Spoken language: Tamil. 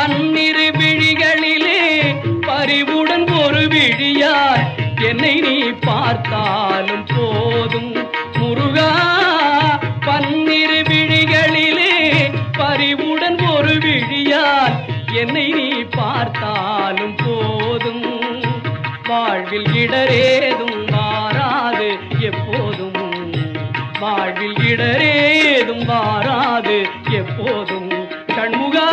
பன்னிரு விழிகளிலே பறிவுடன் ஒரு விழியார் என்னை நீ பார்த்தாலும் போதும் முருகா. பன்னிரு விழிகளிலே பறிவுடன் ஒரு விழியார் என்னை நீ பார்த்தாலும் போதும். வாழ்வில் இடரேதும் வாராது எப்போதும், வாழ்வில் இடரேதும் வாராது எப்போதும். ஷண்முகா.